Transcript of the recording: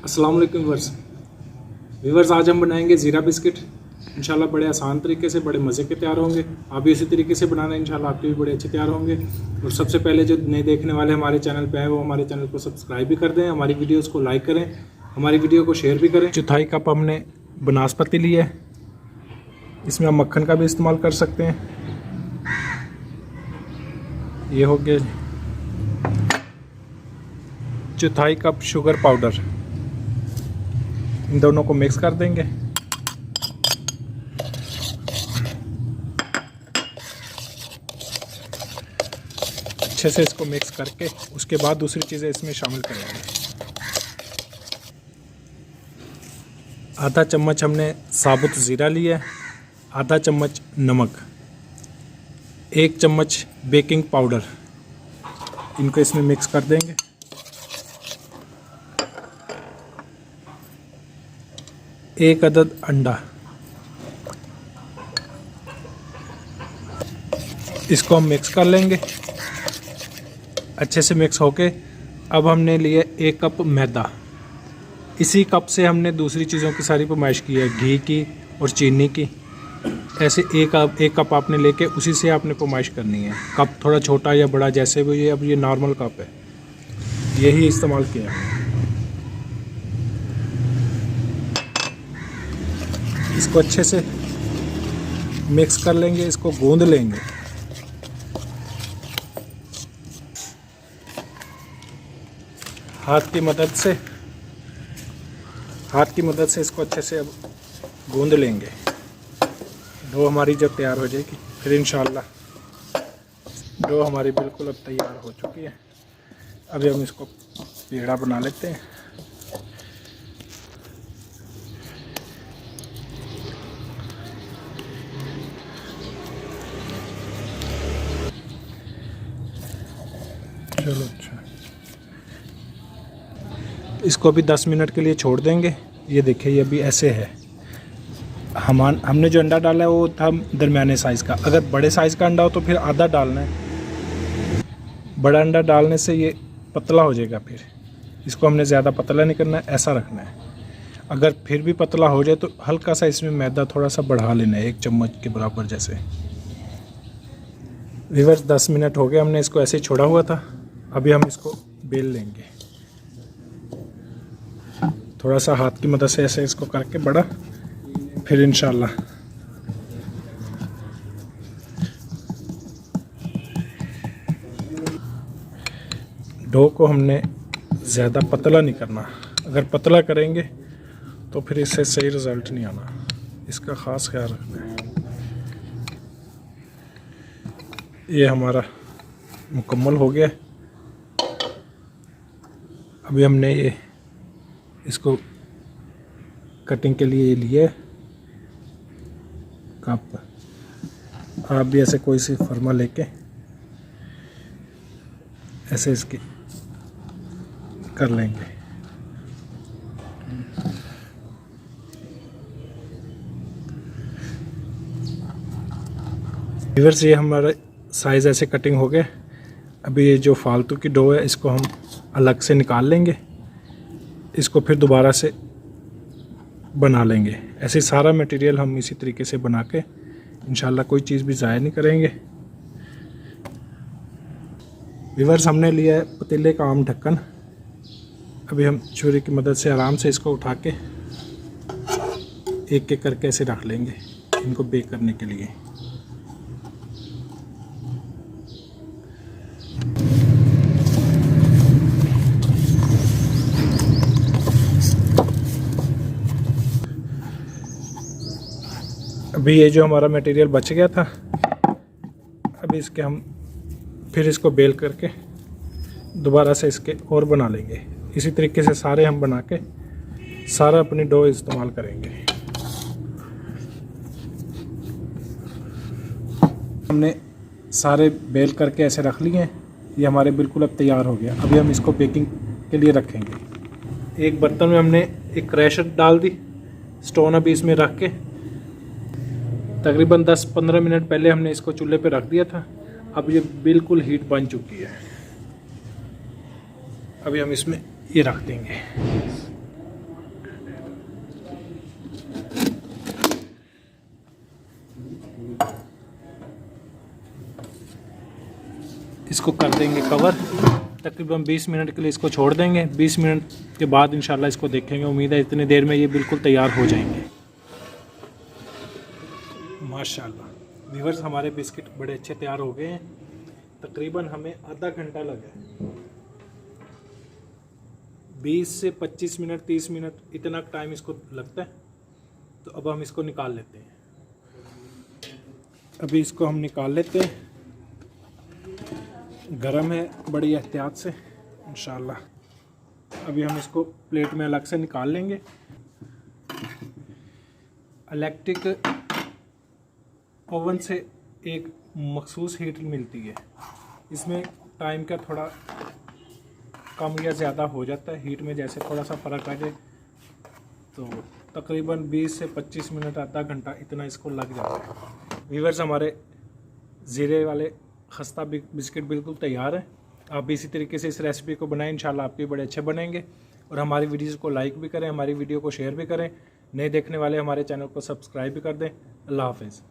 अस्सलाम वालेकुम व्यूवर्स, आज हम बनाएंगे ज़ीरा बिस्किट। इंशाल्लाह बड़े आसान तरीके से बड़े मज़े के तैयार होंगे। आप भी इसी तरीके से बनाना, इंशाल्लाह आपके भी बड़े अच्छे तैयार होंगे। और सबसे पहले जो नए देखने वाले हमारे चैनल पे हैं वो हमारे चैनल को सब्सक्राइब भी कर दें, हमारी वीडियोस को लाइक करें, हमारी वीडियो को शेयर भी करें। चौथाई कप हमने बनास्पति लिया है, इसमें हम मक्खन का भी इस्तेमाल कर सकते हैं। ये हो गया चौथाई कप शुगर पाउडर। इन दोनों को मिक्स कर देंगे। अच्छे से इसको मिक्स करके उसके बाद दूसरी चीज़ें इसमें शामिल करेंगे। आधा चम्मच हमने साबुत ज़ीरा लिया है, आधा चम्मच नमक, 1 चम्मच बेकिंग पाउडर। इनको इसमें मिक्स कर देंगे। एक अदद अंडा, इसको हम मिक्स कर लेंगे। अच्छे से मिक्स होके अब हमने लिए 1 कप मैदा। इसी कप से हमने दूसरी चीज़ों की सारी पैमाइश की है, घी की और चीनी की। ऐसे एक कप आपने लेके उसी से आपने पैमाइश करनी है। कप थोड़ा छोटा या बड़ा जैसे भी, अब ये नॉर्मल कप है, यही इस्तेमाल किया है। इसको अच्छे से मिक्स कर लेंगे, इसको गूंद लेंगे। हाथ की मदद से इसको अच्छे से अब गूंद लेंगे। डो हमारी जब तैयार हो जाएगी फिर इंशाल्लाह डो हमारी बिल्कुल अब तैयार हो चुकी है। अभी हम इसको पेड़ा बना लेते हैं। चलो अच्छा, इसको अभी 10 मिनट के लिए छोड़ देंगे। ये देखिए, ये अभी ऐसे है। हमने जो अंडा डाला है वो था दरमियाने साइज़ का। अगर बड़े साइज़ का अंडा हो तो फिर आधा डालना है। बड़ा अंडा डालने से ये पतला हो जाएगा। फिर इसको हमने ज़्यादा पतला नहीं करना है, ऐसा रखना है। अगर फिर भी पतला हो जाए तो हल्का सा इसमें मैदा थोड़ा सा बढ़ा लेना है, 1 चम्मच के बराबर जैसे। व्यूअर्स, 10 मिनट हो गए, हमने इसको ऐसे ही छोड़ा हुआ था। अभी हम इसको बेल लेंगे। थोड़ा सा हाथ की मदद से ऐसे इसको करके बड़ा, फिर इंशाल्लाह डो को हमने ज़्यादा पतला नहीं करना। अगर पतला करेंगे तो फिर इससे सही रिज़ल्ट नहीं आना, इसका ख़ास ख्याल रखना है। ये हमारा मुकम्मल हो गया। अभी हमने ये इसको कटिंग के लिए लिए कप। आप भी ऐसे कोई सी फर्मा लेके ऐसे इसकी कर लेंगे। व्यूअर्स, ये हमारा साइज़ ऐसे कटिंग हो गया। अभी ये जो फालतू की डो है इसको हम अलग से निकाल लेंगे। इसको फिर दोबारा से बना लेंगे। ऐसे सारा मटेरियल हम इसी तरीके से बना के इंशाल्लाह कोई चीज़ भी ज़ाया नहीं करेंगे। व्यूअर्स, हमने लिया है पतीले का आम ढक्कन। अभी हम छुरी की मदद से आराम से इसको उठा के एक एक करके ऐसे रख लेंगे इनको बेक करने के लिए। अभी ये जो हमारा मटेरियल बच गया था, अभी इसके हम फिर इसको बेल करके दोबारा से इसके और बना लेंगे। इसी तरीके से सारे हम बना के सारा अपनी डो इस्तेमाल करेंगे। हमने सारे बेल करके ऐसे रख लिए हैं। ये हमारे बिल्कुल अब तैयार हो गया। अभी हम इसको बेकिंग के लिए रखेंगे। एक बर्तन में हमने एक क्रैशर डाल दी, स्टोन अभी इसमें रख के तकरीबन 10-15 मिनट पहले हमने इसको चूल्हे पे रख दिया था। अब ये बिल्कुल हीट बन चुकी है। अभी हम इसमें ये रख देंगे। इसको कर देंगे कवर, तकरीबन 20 मिनट के लिए इसको छोड़ देंगे। 20 मिनट के बाद इंशाल्लाह इसको देखेंगे। उम्मीद है इतनी देर में ये बिल्कुल तैयार हो जाएंगे। माशाल्लाह व्यूअर्स, हमारे बिस्किट बड़े अच्छे तैयार हो गए हैं। तकरीबन हमें आधा घंटा लगा है, 20 से 25 मिनट 30 मिनट इतना टाइम इसको लगता है। तो अब हम इसको निकाल लेते हैं। अभी इसको हम निकाल लेते हैं, गरम है, बड़ी एहतियात से इंशाल्लाह। अभी हम इसको प्लेट में अलग से निकाल लेंगे। इलेक्ट्रिक ओवन से एक मखसूस हीट मिलती है, इसमें टाइम का थोड़ा कम या ज़्यादा हो जाता है। हीट में जैसे थोड़ा सा फ़र्क आ जाए तो तकरीबन 20 से 25 मिनट आधा घंटा इतना इसको लग जाता है। व्यूअर्स, हमारे ज़ीरे वाले खस्ता बिस्किट बिल्कुल तैयार है। आप भी इसी तरीके से इस रेसिपी को बनाएं, इंशाल्लाह आपके बड़े अच्छे बनेंगे। और हमारी वीडियोज़ को लाइक भी करें, हमारी वीडियो को शेयर भी करें। नए देखने वाले हमारे चैनल को सब्सक्राइब भी कर दें। अल्लाह हाफ़िज़।